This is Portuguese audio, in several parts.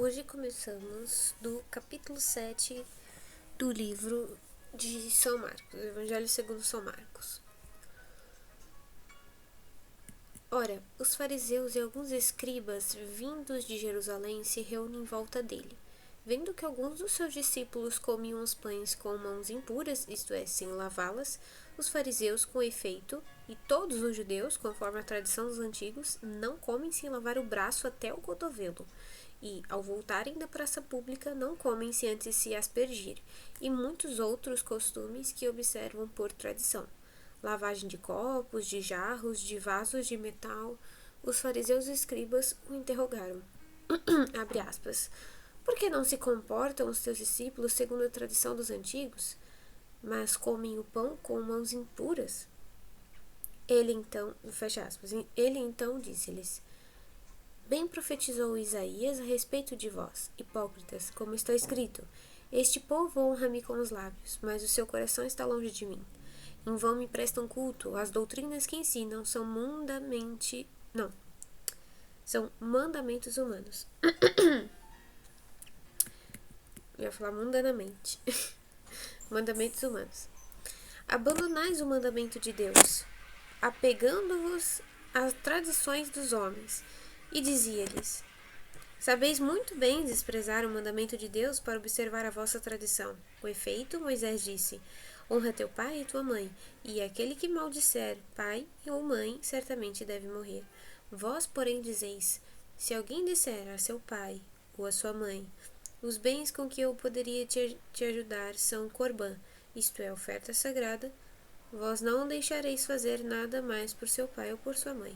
Hoje começamos do capítulo 7 do livro de São Marcos, do Evangelho segundo São Marcos. Ora, os fariseus e alguns escribas vindos de Jerusalém se reúnem em volta dele. Vendo que alguns dos seus discípulos comiam os pães com mãos impuras, isto é, sem lavá-las, os fariseus, com efeito, e todos os judeus, conforme a tradição dos antigos, não comem sem lavar o braço até o cotovelo. E, ao voltarem da praça pública, não comem se antes se aspergir, e muitos outros costumes que observam por tradição. Lavagem de copos, de jarros, de vasos de metal. Os fariseus e escribas o interrogaram. Abre aspas. Por que não se comportam os teus discípulos segundo a tradição dos antigos, mas comem o pão com mãos impuras? Ele então disse-lhes: Bem profetizou Isaías a respeito de vós, hipócritas, como está escrito: Este povo honra-me com os lábios, mas o seu coração está longe de mim. Em vão me prestam culto, as doutrinas que ensinam são mandamentos humanos. Eu ia falar mundanamente. Mandamentos humanos. Abandonais o mandamento de Deus, apegando-vos às tradições dos homens. E dizia-lhes: Sabeis muito bem desprezar o mandamento de Deus para observar a vossa tradição. Com efeito, Moisés disse: Honra teu pai e tua mãe, e aquele que maldisser pai ou mãe certamente deve morrer. Vós, porém, dizeis: Se alguém disser a seu pai ou a sua mãe: Os bens com que eu poderia te ajudar são corbã, isto é, oferta sagrada, vós não deixareis fazer nada mais por seu pai ou por sua mãe.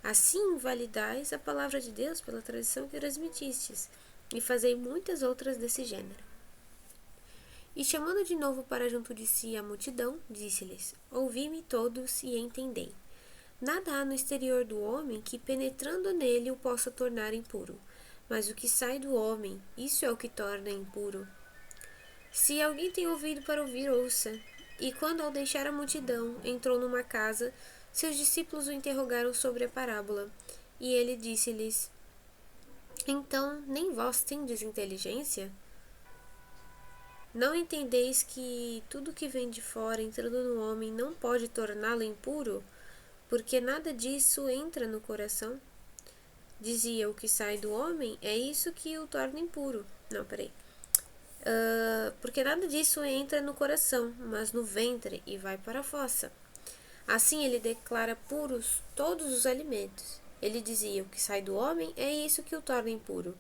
Assim invalidais a palavra de Deus pela tradição que transmitistes, e fazei muitas outras desse gênero. E chamando de novo para junto de si a multidão, disse-lhes: Ouvi-me todos e entendei. Nada há no exterior do homem que, penetrando nele, o possa tornar impuro. Mas o que sai do homem, isso é o que torna impuro. Se alguém tem ouvido para ouvir, ouça. E quando, ao deixar a multidão, entrou numa casa, seus discípulos o interrogaram sobre a parábola. E ele disse-lhes: Então, nem vós tendes inteligência? Não entendeis que tudo que vem de fora, entrando no homem, não pode torná-lo impuro? Porque nada disso entra no coração? Dizia: o que sai do homem é isso que o torna impuro. Porque nada disso entra no coração, mas no ventre e vai para a fossa. Assim ele declara puros todos os alimentos. Ele dizia: o que sai do homem é isso que o torna impuro.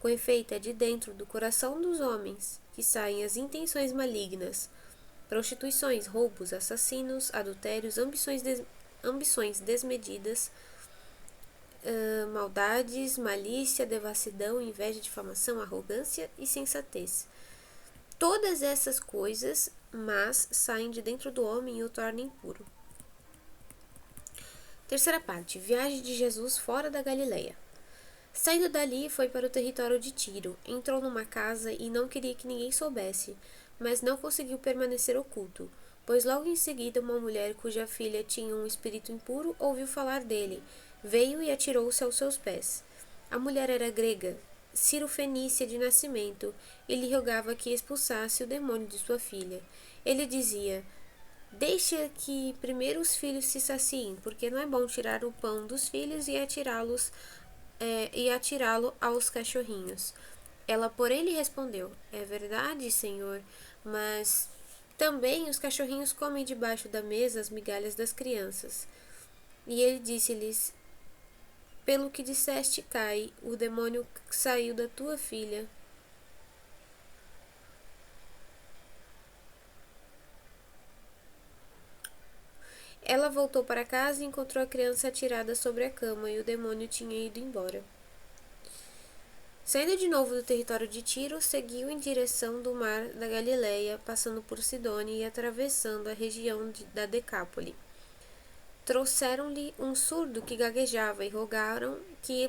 Com efeito, é de dentro do coração dos homens que saem as intenções malignas, prostituições, roubos, assassinos, adultérios, ambições desmedidas, maldades, malícia, devassidão, inveja, difamação, arrogância e insensatez. Todas essas coisas, mas saem de dentro do homem e o tornam impuro. Terceira parte. Viagem de Jesus fora da Galileia. Saindo dali, foi para o território de Tiro. Entrou numa casa e não queria que ninguém soubesse, mas não conseguiu permanecer oculto, pois logo em seguida uma mulher cuja filha tinha um espírito impuro ouviu falar dele. Veio e atirou-se aos seus pés. A mulher era grega, cirofenícia de nascimento, e lhe rogava que expulsasse o demônio de sua filha. Ele dizia: Deixa que primeiro os filhos se saciem, porque não é bom tirar o pão dos filhos e atirá-lo aos cachorrinhos. Ela, porém, lhe respondeu: É verdade, Senhor, mas também os cachorrinhos comem debaixo da mesa as migalhas das crianças. E ele disse-lhes: Pelo que disseste, cai, o demônio saiu da tua filha. Ela voltou para casa e encontrou a criança atirada sobre a cama, e o demônio tinha ido embora. Saindo de novo do território de Tiro, seguiu em direção do mar da Galileia, passando por Sidônia e atravessando a região da Decápole. Trouxeram-lhe um surdo que gaguejava e rogaram que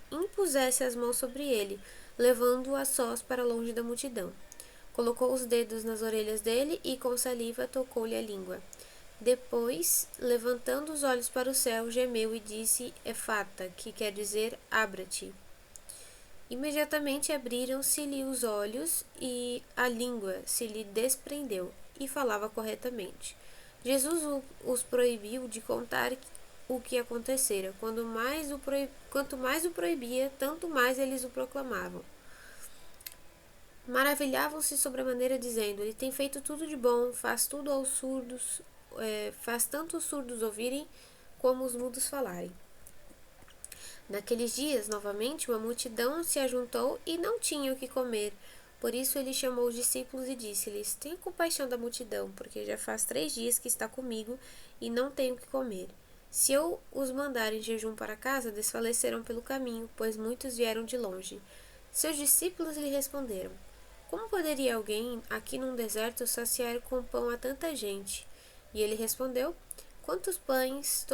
impusesse as mãos sobre ele, levando-o a sós para longe da multidão. Colocou os dedos nas orelhas dele e, com saliva, tocou-lhe a língua. Depois, levantando os olhos para o céu, gemeu e disse: Efata, que quer dizer abra-te. Imediatamente abriram-se-lhe os olhos e a língua se lhe desprendeu e falava corretamente. Jesus os proibiu de contar o que acontecera. Quanto mais o proibia, tanto mais eles o proclamavam. Maravilhavam-se sobremaneira, dizendo: Ele tem feito tudo de bom, faz tudo aos surdos, faz tanto os surdos ouvirem como os mudos falarem. Naqueles dias, novamente, uma multidão se ajuntou e não tinha o que comer. Por isso ele chamou os discípulos e disse-lhes: Tenha compaixão da multidão, porque já faz 3 dias que está comigo e não tenho o que comer. Se eu os mandar em jejum para casa, desfalecerão pelo caminho, pois muitos vieram de longe. Seus discípulos lhe responderam: Como poderia alguém aqui num deserto saciar com pão a tanta gente? E ele respondeu: Quantos pães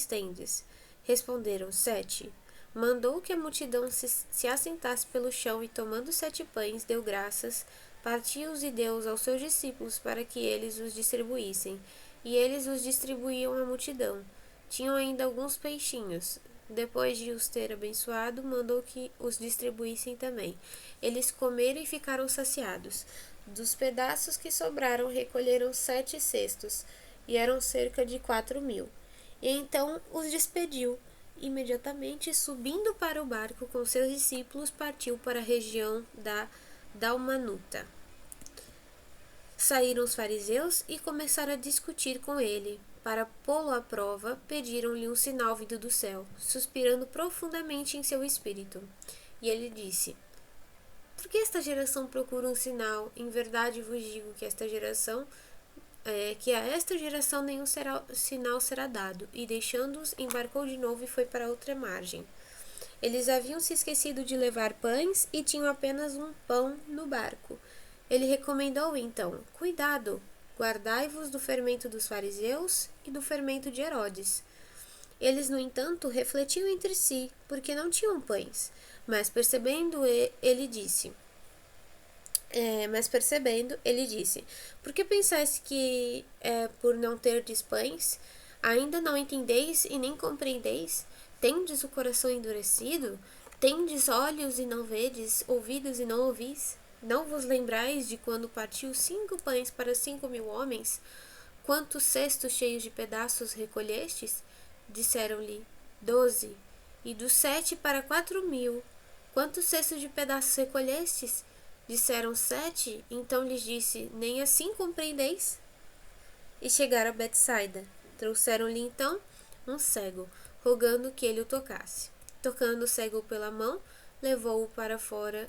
tendes? Responderam: 7. Mandou que a multidão se assentasse pelo chão e, tomando 7 pães, deu graças, partiu-os e deu-os aos seus discípulos para que eles os distribuíssem. E eles os distribuíam à multidão. Tinham ainda alguns peixinhos. Depois de os ter abençoado, mandou que os distribuíssem também. Eles comeram e ficaram saciados. Dos pedaços que sobraram, recolheram 7 cestos, e eram cerca de 4.000. E então os despediu. Imediatamente, subindo para o barco com seus discípulos, partiu para a região da Dalmanuta. Saíram os fariseus e começaram a discutir com ele. Para pô-lo à prova, pediram-lhe um sinal vindo do céu, suspirando profundamente em seu espírito. E ele disse: Por que esta geração procura um sinal? Em verdade vos digo que a esta geração nenhum sinal será dado. E deixando-os, embarcou de novo e foi para outra margem. Eles haviam se esquecido de levar pães e tinham apenas um pão no barco. Ele recomendou então: Cuidado, guardai-vos do fermento dos fariseus e do fermento de Herodes. Eles, no entanto, refletiam entre si, porque não tinham pães. Mas percebendo, ele disse: Por que pensais que por não terdes pães? Ainda não entendeis e nem compreendeis? Tendes o coração endurecido? Tendes olhos e não vedes, ouvidos e não ouvis? Não vos lembrais de quando partiu 5 pães para 5.000 homens? Quantos cestos cheios de pedaços recolhestes? Disseram-lhe: 12. E dos 7 para 4.000? Quantos cestos de pedaços recolhestes? Disseram: 7. Então lhes disse: Nem assim compreendeis? E chegaram a Betsaida. Trouxeram-lhe então um cego, rogando que ele o tocasse. Tocando o cego pela mão, levou-o para fora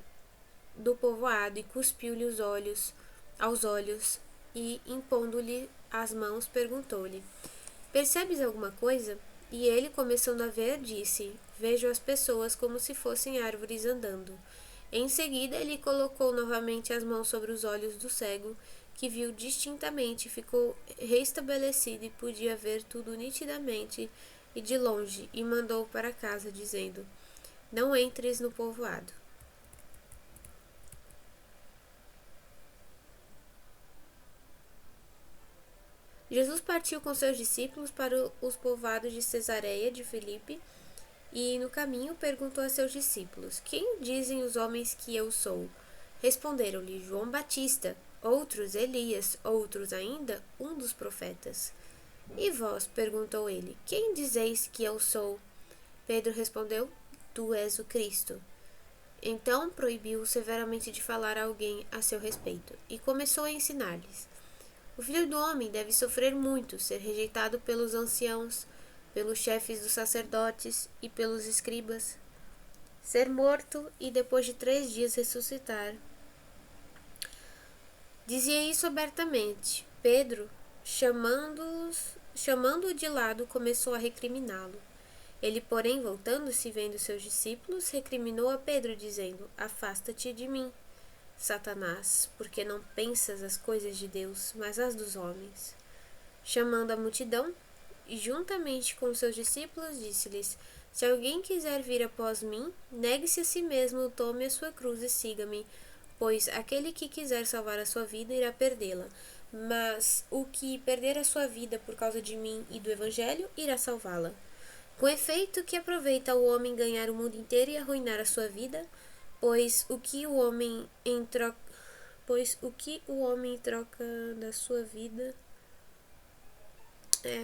do povoado e cuspiu-lhe aos olhos e, impondo-lhe as mãos, perguntou-lhe: Percebes alguma coisa? E ele, começando a ver, disse: Vejo as pessoas como se fossem árvores andando. Em seguida, ele colocou novamente as mãos sobre os olhos do cego, que viu distintamente, ficou restabelecido e podia ver tudo nitidamente e de longe, e mandou para casa, dizendo: Não entres no povoado. Jesus partiu com seus discípulos para os povoados de Cesareia de Filipe e, no caminho, perguntou a seus discípulos: Quem dizem os homens que eu sou? Responderam-lhe: João Batista, outros Elias, outros ainda um dos profetas. E vós? Perguntou ele: Quem dizeis que eu sou? Pedro respondeu: Tu és o Cristo. Então proibiu severamente de falar a alguém a seu respeito e começou a ensinar-lhes: O Filho do Homem deve sofrer muito, ser rejeitado pelos anciãos, pelos chefes dos sacerdotes e pelos escribas, ser morto e depois de 3 dias ressuscitar. Dizia isso abertamente. Pedro, chamando-o de lado, começou a recriminá-lo. Ele, porém, voltando-se e vendo seus discípulos, recriminou a Pedro, dizendo: Afasta-te de mim, Satanás, porque não pensas as coisas de Deus, mas as dos homens. Chamando a multidão, e juntamente com seus discípulos, disse-lhes: Se alguém quiser vir após mim, negue-se a si mesmo, tome a sua cruz e siga-me, pois aquele que quiser salvar a sua vida irá perdê-la, mas o que perder a sua vida por causa de mim e do Evangelho irá salvá-la. Com efeito, que aproveita o homem ganhar o mundo inteiro e arruinar a sua vida? Pois o que o homem em troca, da sua vida...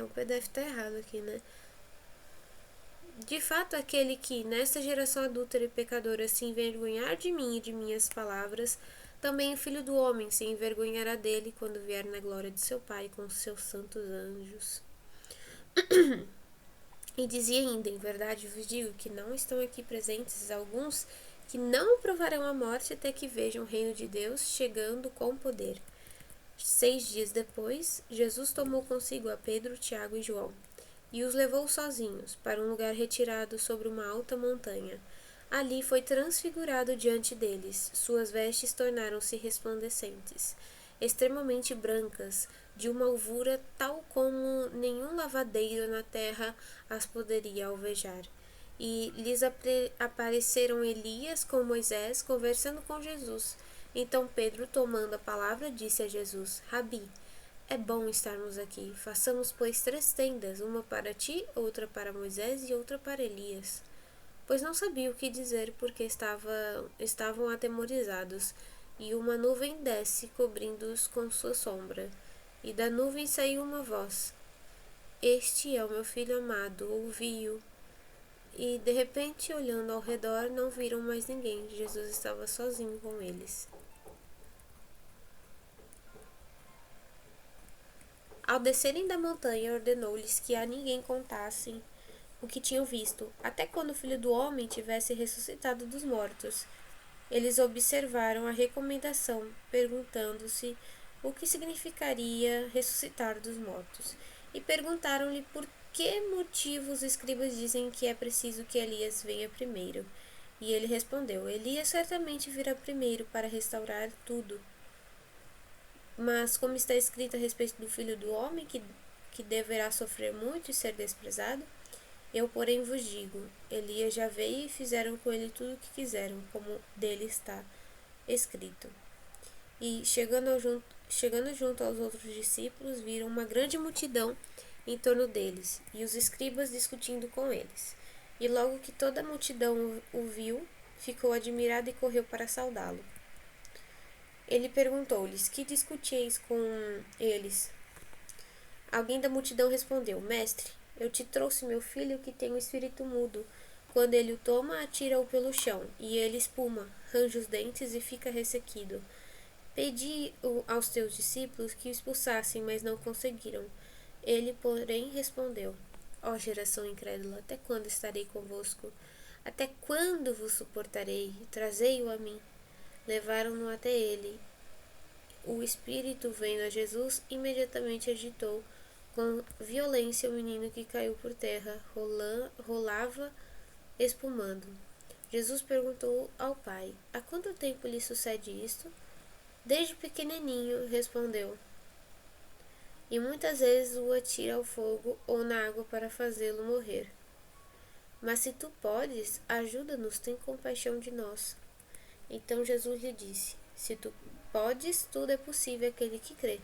o PDF tá errado aqui, né? De fato, aquele que, nesta geração adúltera e pecadora, se envergonhar de mim e de minhas palavras, também o Filho do Homem se envergonhará dele quando vier na glória de seu Pai com os seus santos anjos. E dizia ainda: em verdade vos digo que não estão aqui presentes alguns que não provarão a morte até que vejam o reino de Deus chegando com poder. 6 dias depois, Jesus tomou consigo a Pedro, Tiago e João e os levou sozinhos para um lugar retirado sobre uma alta montanha. Ali foi transfigurado diante deles. Suas vestes tornaram-se resplandecentes, extremamente brancas, de uma alvura tal como nenhum lavadeiro na terra as poderia alvejar. E lhes apareceram Elias com Moisés conversando com Jesus. Então Pedro, tomando a palavra, disse a Jesus: Rabi, é bom estarmos aqui. Façamos, pois, 3 tendas, uma para ti, outra para Moisés e outra para Elias. Pois não sabiam o que dizer, porque estavam atemorizados. E uma nuvem desce, cobrindo-os com sua sombra. E da nuvem saiu uma voz: Este é o meu filho amado, ouvi-o. E, de repente, olhando ao redor, não viram mais ninguém. Jesus estava sozinho com eles. Ao descerem da montanha, ordenou-lhes que a ninguém contassem o que tinham visto, até quando o Filho do Homem tivesse ressuscitado dos mortos. Eles observaram a recomendação, perguntando-se o que significaria ressuscitar dos mortos, e perguntaram-lhe por que motivo os escribas dizem que é preciso que Elias venha primeiro. E ele respondeu: Elias certamente virá primeiro para restaurar tudo. Mas, como está escrito a respeito do Filho do Homem, que deverá sofrer muito e ser desprezado, eu, porém, vos digo: Elias já veio e fizeram com ele tudo o que quiseram, como dele está escrito. E, chegando junto aos outros discípulos, viram uma grande multidão em torno deles, e os escribas discutindo com eles. E logo que toda a multidão o viu, ficou admirada e correu para saudá-lo. Ele perguntou-lhes: Que discutieis com eles? Alguém da multidão respondeu: Mestre, eu te trouxe meu filho que tem um espírito mudo. Quando ele o toma, atira-o pelo chão, e ele espuma, range os dentes e fica ressequido. Pedi aos teus discípulos que o expulsassem, mas não conseguiram. Ele, porém, respondeu: Ó geração incrédula, até quando estarei convosco? Até quando vos suportarei? Trazei-o a mim. Levaram-no até ele. O espírito, vendo a Jesus, imediatamente agitou com violência o menino, que caiu por terra, rolava, espumando. Jesus perguntou ao pai: Há quanto tempo lhe sucede isto? Desde pequenininho, respondeu. E muitas vezes o atira ao fogo ou na água para fazê-lo morrer. Mas se tu podes, ajuda-nos, tem compaixão de nós. Então Jesus lhe disse: Se tu podes, tudo é possível àquele que crê.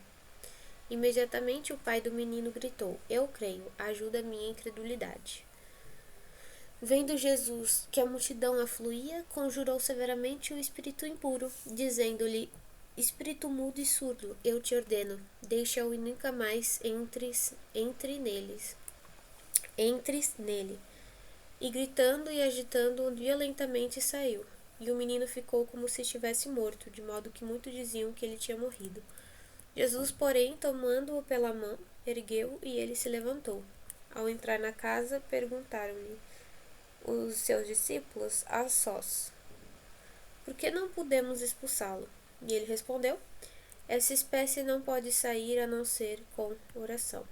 Imediatamente o pai do menino gritou: Eu creio, ajuda a minha incredulidade. Vendo Jesus que a multidão afluía, conjurou severamente o espírito impuro, dizendo-lhe: Espírito mudo e surdo, eu te ordeno, deixa-o e nunca mais entres nele. E gritando e agitando-o violentamente saiu. E o menino ficou como se estivesse morto, de modo que muitos diziam que ele tinha morrido. Jesus, porém, tomando-o pela mão, ergueu-o e ele se levantou. Ao entrar na casa, perguntaram-lhe os seus discípulos a sós: Por que não podemos expulsá-lo? E ele respondeu: Essa espécie não pode sair a não ser com oração.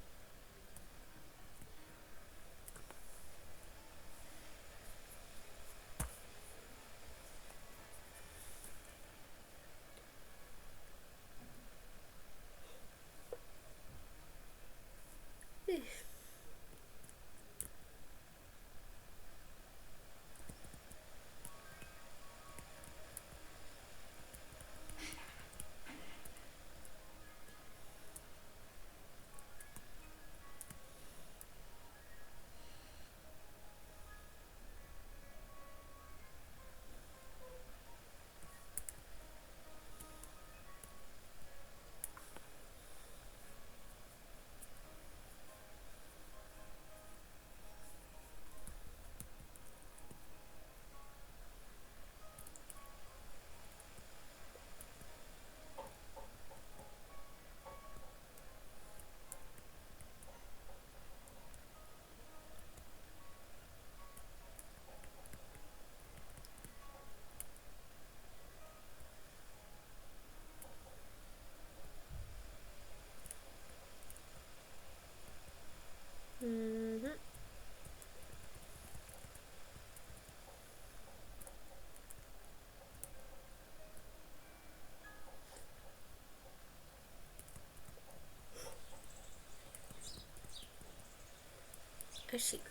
castigo.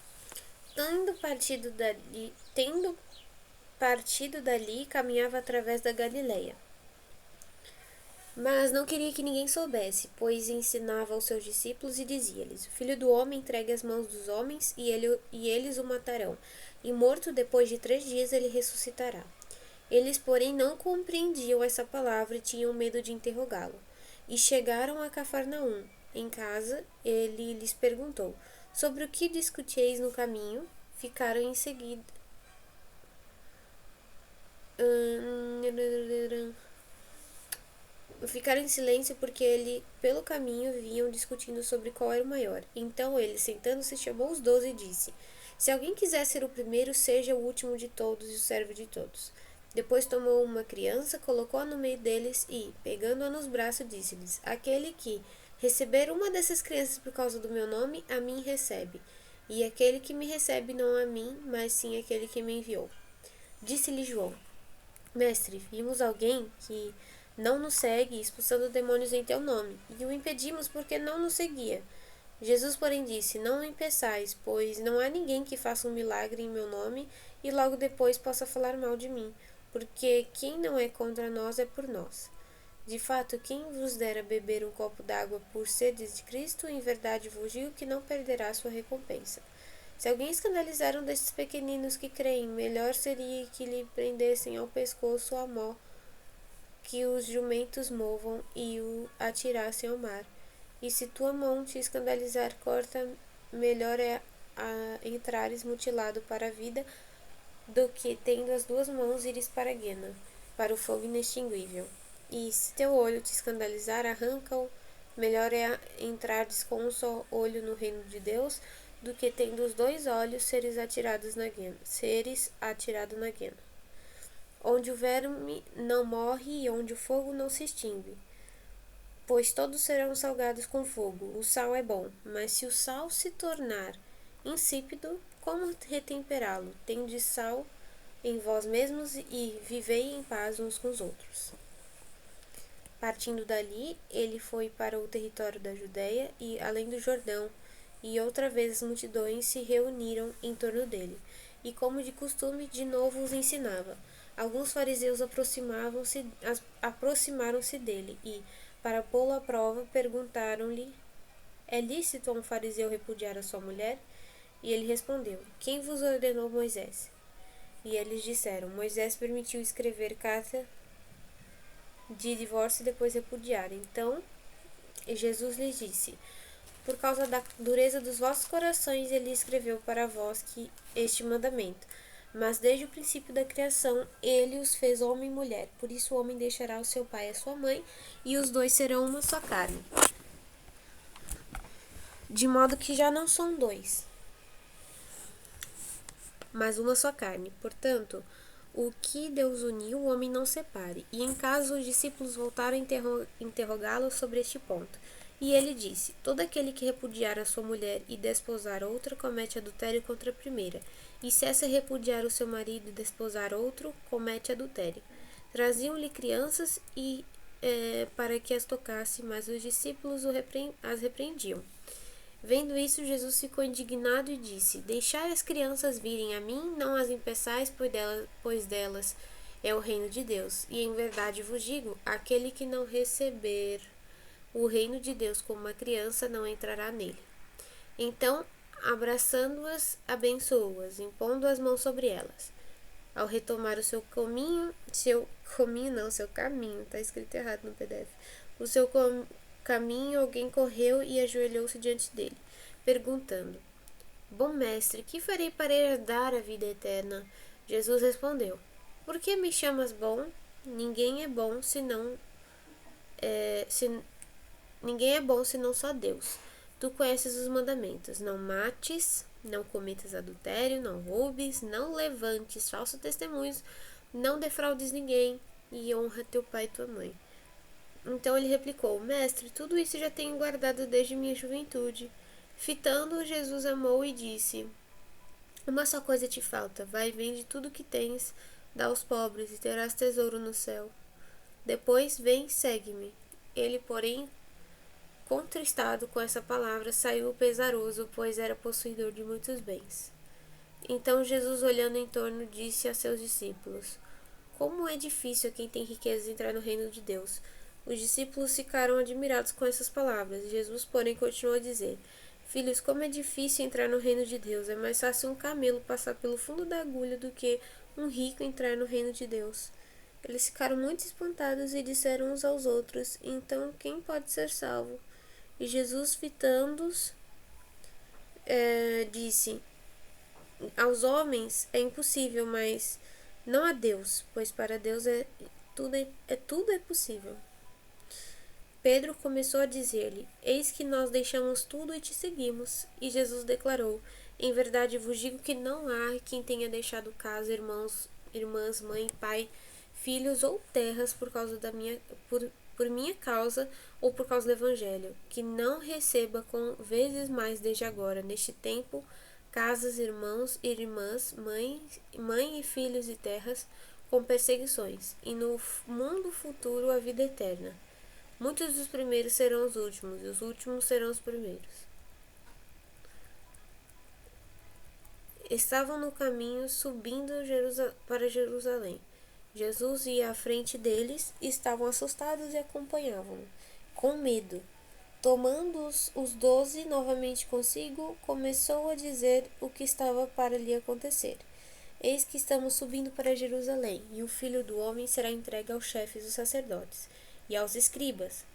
Tendo partido dali, caminhava através da Galileia. Mas não queria que ninguém soubesse, pois ensinava aos seus discípulos e dizia-lhes: O Filho do Homem entregue às mãos dos homens, e eles o matarão. E morto, depois de 3 dias, ele ressuscitará. Eles, porém, não compreendiam essa palavra e tinham medo de interrogá-lo. E chegaram a Cafarnaum. Em casa, ele lhes perguntou: Sobre o que discutieis no caminho? Ficaram em seguida. Ficaram em silêncio porque pelo caminho, vinham discutindo sobre qual era o maior. Então ele, sentando-se, chamou os 12 e disse: Se alguém quiser ser o primeiro, seja o último de todos e o servo de todos. Depois tomou uma criança, colocou-a no meio deles e, pegando-a nos braços, disse-lhes: Aquele que receber uma dessas crianças por causa do meu nome, a mim recebe. E aquele que me recebe não a mim, mas sim aquele que me enviou. Disse-lhe João: Mestre, vimos alguém que não nos segue, expulsando demônios em teu nome, e o impedimos porque não nos seguia. Jesus, porém, disse: Não o impeçais, pois não há ninguém que faça um milagre em meu nome e logo depois possa falar mal de mim, porque quem não é contra nós é por nós. De fato, quem vos dera beber um copo d'água por sedes de Cristo, em verdade vos digo que não perderá sua recompensa. Se alguém escandalizar um desses pequeninos que creem, melhor seria que lhe prendessem ao pescoço a mó, que os jumentos movam e o atirassem ao mar. E se tua mão te escandalizar, corta, melhor é entrares mutilado para a vida, do que, tendo as 2 mãos, ires para a guena, para o fogo inextinguível. E se teu olho te escandalizar, arranca-o, melhor é entrares com um só olho no reino de Deus, do que, tendo os 2 olhos, seres atirado na guena. Onde o verme não morre e onde o fogo não se extingue. Pois todos serão salgados com fogo. O sal é bom, mas se o sal se tornar insípido, como retemperá-lo? Tende sal em vós mesmos e vivei em paz uns com os outros. Partindo dali, ele foi para o território da Judéia e além do Jordão, e outra vez as multidões se reuniram em torno dele, e como de costume, de novo os ensinava. Alguns fariseus aproximaram-se dele e, para pô-lo à prova, perguntaram-lhe: É lícito a um fariseu repudiar a sua mulher? E ele respondeu: Quem vos ordenou, Moisés? E eles disseram: Moisés permitiu escrever carta de divórcio e depois repudiar. Então Jesus lhes disse: Por causa da dureza dos vossos corações, ele escreveu para vós este mandamento. Mas desde o princípio da criação, ele os fez homem e mulher. Por isso o homem deixará o seu pai e a sua mãe, e os 2 serão uma só carne. De modo que já não são 2, mas uma só carne. Portanto, o que Deus uniu, o homem não separe. E em casa os discípulos voltaram a interrogá-lo sobre este ponto. E ele disse: Todo aquele que repudiar a sua mulher e desposar outra comete adultério contra a primeira. E se essa repudiar o seu marido e desposar outro, comete adultério. Traziam-lhe crianças para que as tocasse, mas os discípulos as repreendiam. Vendo isso, Jesus ficou indignado e disse: Deixai as crianças virem a mim, não as impeçais, pois delas é o reino de Deus. E em verdade vos digo: aquele que não receber o reino de Deus como uma criança não entrará nele. Então, abraçando-as, abençoou-as, impondo as mãos sobre elas. Ao retomar o seu caminho, tá escrito errado no PDF. O seu caminho, alguém correu e ajoelhou-se diante dele, perguntando: Bom mestre, que farei para herdar a vida eterna? Jesus respondeu: Por que me chamas bom? Ninguém é bom senão só Deus. Tu conheces os mandamentos: não mates, não cometas adultério, não roubes, não levantes falso testemunho, não defraudes ninguém e honra teu pai e tua mãe. Então ele replicou: Mestre, tudo isso já tenho guardado desde minha juventude. Fitando-o, Jesus amou e disse: Uma só coisa te falta: vai e vende tudo o que tens, dá aos pobres e terás tesouro no céu. Depois vem, segue-me. Ele, porém, contristado com essa palavra, saiu pesaroso, pois era possuidor de muitos bens. Então Jesus, olhando em torno, disse a seus discípulos: Como é difícil a quem tem riquezas entrar no reino de Deus. Os discípulos ficaram admirados com essas palavras. Jesus, porém, continuou a dizer: Filhos, como é difícil entrar no reino de Deus. É mais fácil um camelo passar pelo fundo da agulha do que um rico entrar no reino de Deus. Eles ficaram muito espantados e disseram uns aos outros: Então, quem pode ser salvo? E Jesus, fitando-os, disse: Aos homens é impossível, mas não a Deus, pois para Deus tudo é possível. Pedro começou a dizer-lhe: Eis que nós deixamos tudo e te seguimos. E Jesus declarou: Em verdade vos digo que não há quem tenha deixado casa, irmãos, irmãs, mãe, pai, filhos ou terras por minha causa ou por causa do Evangelho, que não receba com vezes mais desde agora, neste tempo, casas, irmãos, irmãs, mãe e filhos e terras, com perseguições, e no mundo futuro a vida eterna. Muitos dos primeiros serão os últimos, e os últimos serão os primeiros. Estavam no caminho subindo para Jerusalém. Jesus ia à frente deles e estavam assustados e acompanhavam-no, com medo. Tomando os 12 novamente consigo, começou a dizer o que estava para lhe acontecer. Eis que estamos subindo para Jerusalém, e o Filho do Homem será entregue aos chefes dos sacerdotes e aos escribas.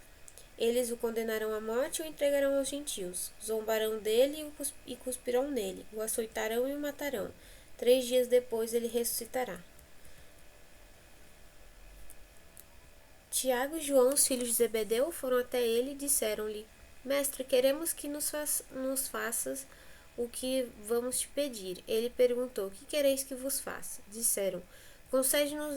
Eles o condenarão à morte e o entregarão aos gentios. Zombarão dele e cuspirão nele, o açoitarão e o matarão. 3 dias depois ele ressuscitará. Tiago e João, os filhos de Zebedeu, foram até ele e disseram-lhe: Mestre, queremos que nos faças o que vamos te pedir. Ele perguntou: Que quereis que vos faça? Disseram: Concede-nos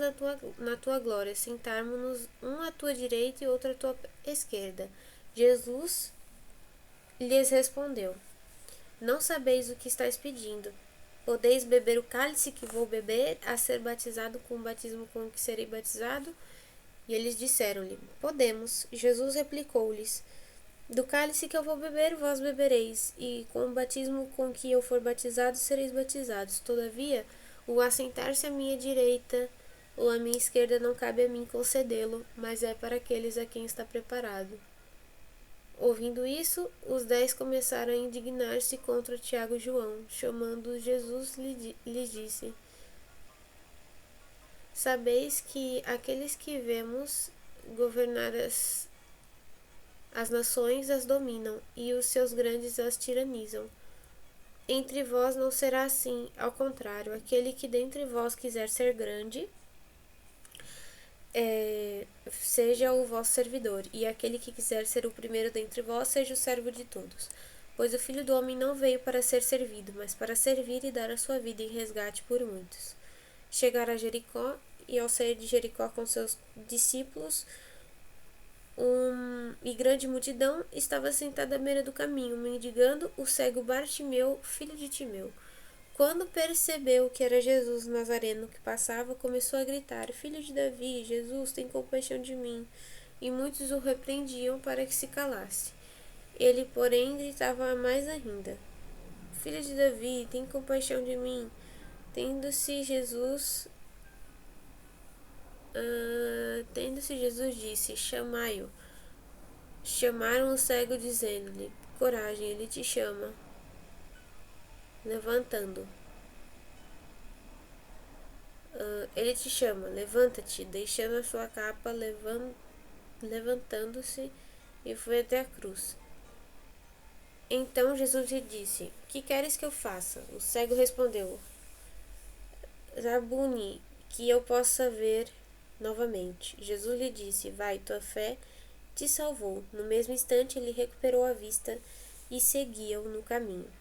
na tua glória, sentarmos-nos um à tua direita e outro à tua esquerda. Jesus lhes respondeu: Não sabeis o que estáis pedindo. Podeis beber o cálice que vou beber, a ser batizado com o batismo com o que serei batizado? E eles disseram-lhe: Podemos. Jesus replicou-lhes: Do cálice que eu vou beber, vós bebereis, e com o batismo com que eu for batizado, sereis batizados. Todavia, o assentar-se à minha direita ou à minha esquerda não cabe a mim concedê-lo, mas é para aqueles a quem está preparado. Ouvindo isso, os 10 começaram a indignar-se contra Tiago e João. Chamando Jesus, lhes disse: Sabeis que aqueles que vemos governar as nações as dominam, e os seus grandes as tiranizam. Entre vós não será assim, ao contrário, aquele que dentre vós quiser ser grande, seja o vosso servidor, e aquele que quiser ser o primeiro dentre vós, seja o servo de todos. Pois o Filho do Homem não veio para ser servido, mas para servir e dar a sua vida em resgate por muitos. Chegaram a Jericó, e ao sair de Jericó com seus discípulos, e grande multidão estava sentada à beira do caminho, mendigando o cego Bartimeu, filho de Timeu. Quando percebeu que era Jesus Nazareno que passava, começou a gritar: Filho de Davi, Jesus, tem compaixão de mim. E muitos o repreendiam para que se calasse. Ele, porém, gritava mais ainda: Filho de Davi, tem compaixão de mim. Tendo-se Jesus disse: Chamai-o. Chamaram o cego, dizendo-lhe: Coragem, ele te chama. Ele te chama, levanta-te. Deixando a sua capa, levantando-se, e foi até a cruz. Então Jesus lhe disse: Que queres que eu faça? O cego respondeu: Rabuni, que eu possa ver novamente. Jesus lhe disse: Vai, tua fé te salvou. No mesmo instante ele recuperou a vista e seguia-o no caminho.